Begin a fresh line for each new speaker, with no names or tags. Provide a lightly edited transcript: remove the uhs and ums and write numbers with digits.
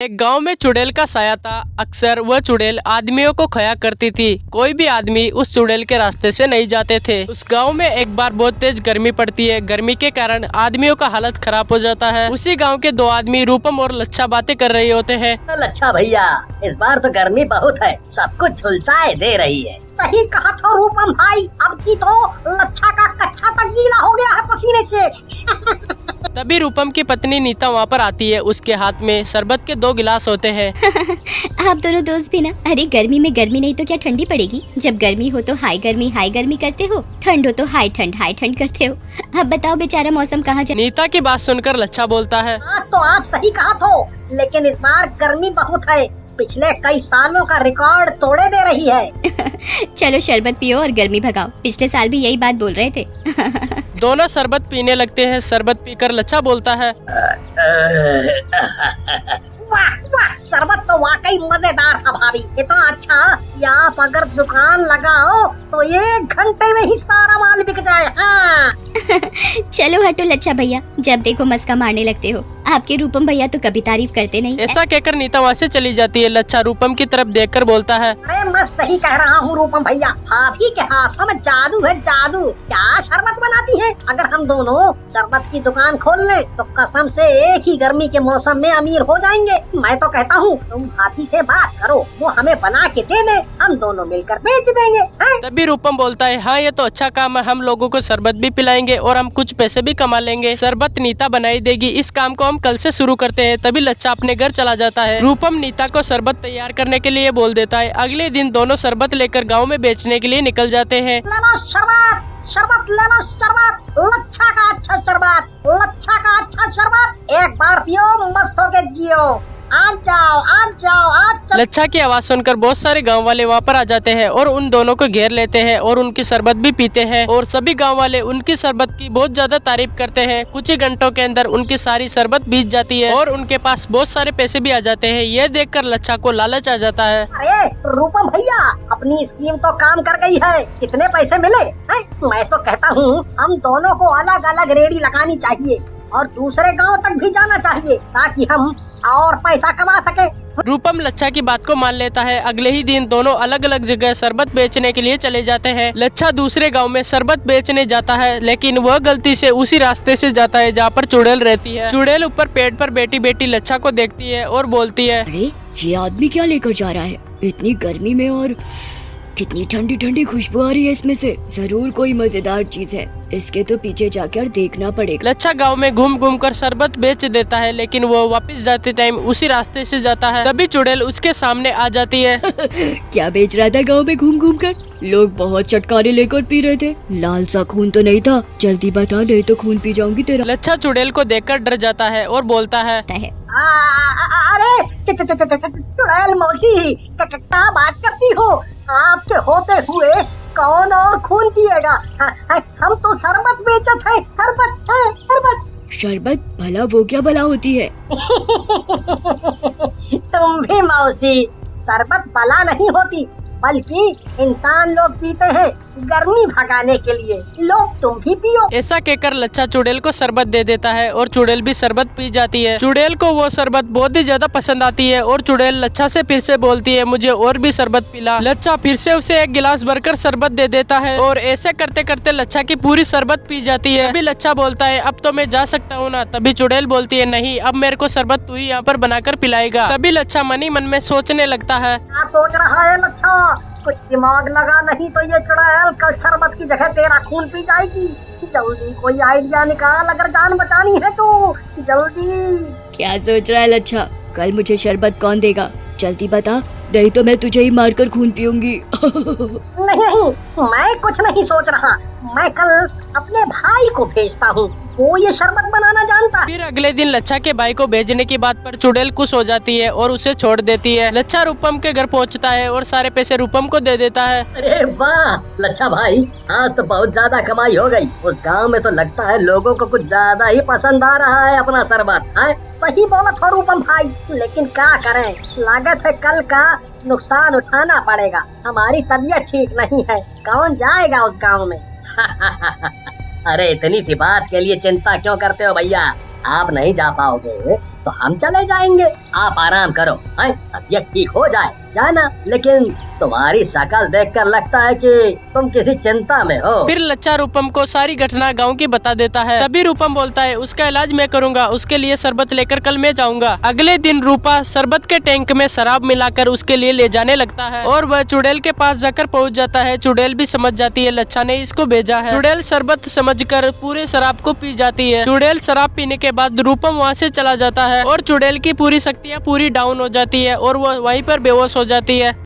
एक गांव में चुड़ैल का साया था। अक्सर वह चुड़ैल आदमियों को खाया करती थी। कोई भी आदमी उस चुड़ैल के रास्ते से नहीं जाते थे। उस गांव में एक बार बहुत तेज गर्मी पड़ती है। गर्मी के कारण आदमियों का हालत खराब हो जाता है। उसी गांव के दो आदमी रूपम और लच्छा बातें कर रहे होते हैं।
लच्छा भैया, इस बार तो गर्मी बहुत है, सब कुछ झुलसाए दे रही है।
सही कहा था रूपम भाई, अब की तो लच्छा का कच्चा तक गीला हो गया है पसीने से।
तभी रूपम की पत्नी नीता वहाँ पर आती है। उसके हाथ में शरबत के 2 गिलास होते हैं।
आप दोनों दोस्त भी ना। अरे गर्मी में गर्मी नहीं तो क्या ठंडी पड़ेगी। जब गर्मी हो तो हाई गर्मी करते हो, ठंड हो तो हाई ठंड करते हो। अब बताओ बेचारा मौसम कहाँ जाए।
नीता की बात सुनकर लच्छा बोलता है,
तो आप सही कहा तो, लेकिन इस बार गर्मी बहुत है, पिछले कई सालों का रिकॉर्ड तोड़े दे रही है।
चलो शरबत पियो और गर्मी भगाओ। पिछले साल भी यही बात बोल रहे थे।
दोनों शरबत पीने लगते हैं। शरबत पीकर लच्छा बोलता है,
वाह वाह, शरबत तो वाकई मजेदार था भाभी। इतना अच्छा कि आप अगर दुकान लगाओ तो 1 घंटे में ही सारा माल बिक जाए। हाँ।
चलो हटो लच्छा भैया, जब देखो मस्का मारने लगते हो। आपके रूपम भैया तो कभी तारीफ करते नहीं।
ऐसा कहकर नीता वहाँ से चली जाती है। लच्छा रूपम की तरफ देखकर बोलता है,
अरे मैं सही कह रहा हूँ रूपम भैया, भाभी के हाथों में जादू है, जादू। क्या शरबत बनाती है। अगर हम दोनों शरबत की दुकान खोल लें तो कसम से एक ही गर्मी के मौसम में अमीर हो जाएंगे। मैं तो कहता हूँ तुम भाभी से बात करो, वो हमें बना के दे दे, हम दोनों मिलकर बेच देंगे।
तभी रूपम बोलता है, हाँ ये तो अच्छा काम है, हम लोगों को शरबत भी पिलाएंगे और हम कुछ पैसे भी कमा लेंगे। शरबत नीता बनाई देगी, इस काम को हम कल से शुरू करते हैं। तभी लच्छा अपने घर चला जाता है। रूपम नीता को शरबत तैयार करने के लिए बोल देता है। अगले दिन दोनों शरबत लेकर गाँव में बेचने के लिए निकल जाते हैं।
ले लो शरबत, शरबत ले लो शरबत, लच्छा का अच्छा शरबत, लच्छा का अच्छा शरबत, एक बार पियो मस्त होके जियो। आज जाओ आज जाओ आज जाओ।
लच्छा की आवाज सुनकर बहुत सारे गांव वाले वहाँ पर आ जाते हैं और उन दोनों को घेर लेते हैं और उनकी शरबत भी पीते हैं। और सभी गांव वाले उनकी शरबत की बहुत ज्यादा तारीफ करते हैं। कुछ ही घंटों के अंदर उनकी सारी शरबत बीत जाती है और उनके पास बहुत सारे पैसे भी आ जाते हैं। यह देखकर लच्छा को लालच आ जाता है।
अरे रूपम भैया, अपनी स्कीम तो काम कर गई है। कितने पैसे मिले हैं? मैं तो कहता हूँ हम दोनों को अलग अलग रेडी लगानी चाहिए और दूसरे गांव तक भी जाना चाहिए ताकि हम और पैसा कमा सके।
रूपम लच्छा की बात को मान लेता है। अगले ही दिन दोनों अलग अलग जगह शरबत बेचने के लिए चले जाते हैं। लच्छा दूसरे गांव में शरबत बेचने जाता है, लेकिन वह गलती से उसी रास्ते से जाता है जहां पर चुड़ैल रहती है। चुड़ैल ऊपर पेड़ पर बैठी बैठी लच्छा को देखती है और बोलती है,
अरे ये आदमी क्या लेकर जा रहा है इतनी गर्मी में, और कितनी ठंडी ठंडी खुशबू आ रही है इसमें से। जरूर कोई मजेदार चीज है, इसके तो पीछे जाकर देखना पड़ेगा।
लच्छा गांव में घूम घूम कर शरबत बेच देता है, लेकिन वो वापस जाते टाइम उसी रास्ते से जाता है। तभी चुड़ैल उसके सामने आ जाती है।
क्या बेच रहा था गांव में घूम घूम कर? लोग बहुत चटकारे लेकर पी रहे थे। लाल सा खून तो नहीं था? जल्दी बता, नहीं तो खून पी जाऊंगी तेरा।
लच्छा चुड़ैल को देखकर डर जाता है और बोलता है,
अरे चुड़ैल मौसी, क्या बात करती हो? आपके होते हुए कौन और खून पिएगा? हम तो शरबत बेचत है, शरबत है शरबत।
शरबत भला वो क्या भला होती है?
तुम भी मौसी, शरबत भला नहीं होती, बल्कि इंसान लोग पीते हैं गर्मी भगाने के लिए। लो तुम भी पियो।
ऐसा कहकर लच्छा चुड़ैल को शरबत दे देता है और चुड़ैल भी शरबत पी जाती है। चुड़ैल को वो शरबत बहुत ही ज्यादा पसंद आती है और चुड़ैल लच्छा से फिर से बोलती है, मुझे और भी शरबत पिला। लच्छा फिर से उसे 1 गिलास भरकर शरबत दे देता है और ऐसे करते करते लच्छा की पूरी शरबत पी जाती है। अभी लच्छा बोलता है, अब तो मैं जा सकता हूँ ना? तभी चुड़ैल बोलती है, नहीं, अब मेरे को शरबत तू ही यहाँ पर बनाकर पिलाएगा। तभी लच्छा मन ही मन में सोचने लगता है,
क्या सोच रहा है लच्छा? कुछ दिमाग लगा, नहीं तो ये चुड़ैल कल शरबत की जगह तेरा खून पी जाएगी। जल्दी कोई आइडिया निकाल, अगर जान बचानी है तो जल्दी।
क्या सोच रहा है लच्छा? कल मुझे शरबत कौन देगा? जल्दी बता, नहीं तो मैं तुझे ही मारकर खून पीऊंगी।
नहीं, मैं कुछ नहीं सोच रहा। मैं कल अपने भाई को भेजता हूँ, वो ये शरबत बनाना जानता है।
फिर अगले दिन लच्छा के भाई को भेजने की बात पर चुड़ैल खुश हो जाती है और उसे छोड़ देती है। लच्छा रूपम के घर पहुंचता है और सारे पैसे रूपम को दे देता है।
अरे वाह लच्छा भाई, आज तो बहुत ज्यादा कमाई हो गई। उस गांव में तो लगता है लोगों को कुछ ज्यादा ही पसंद आ रहा है अपना शरबत।
सही बोला था रूपम भाई, लेकिन क्या करें, लागत है कल का नुकसान उठाना पड़ेगा। हमारी तबीयत ठीक नहीं है, कौन जाएगा उस गाँव में?
अरे इतनी सी बात के लिए चिंता क्यों करते हो भैया? आप नहीं जा पाओगे तो हम चले जाएंगे। आप आराम करो, तबीयत ठीक हो जाए जाना। लेकिन तुम्हारी शक्ल देखकर लगता है कि तुम किसी चिंता में हो।
फिर लच्छा रूपम को सारी घटना गांव की बता देता है। तभी रूपम बोलता है उसका इलाज मैं करूंगा, उसके लिए शरबत लेकर कल मैं जाऊंगा। अगले दिन रूपा शरबत के टैंक में शराब मिलाकर उसके लिए ले जाने लगता है और वह चुड़ैल के पास जाकर पहुंच जाता है। चुड़ैल भी समझ जाती है लच्छा ने इसको भेजा है। चुड़ैल शरबत समझकर पूरे शराब को पी जाती है। चुड़ैल शराब पीने के बाद रूपम वहाँ से चला जाता है और चुड़ैल की पूरी शक्तियाँ पूरी डाउन हो जाती है और वो वहीं पर बेहोश हो जाती है।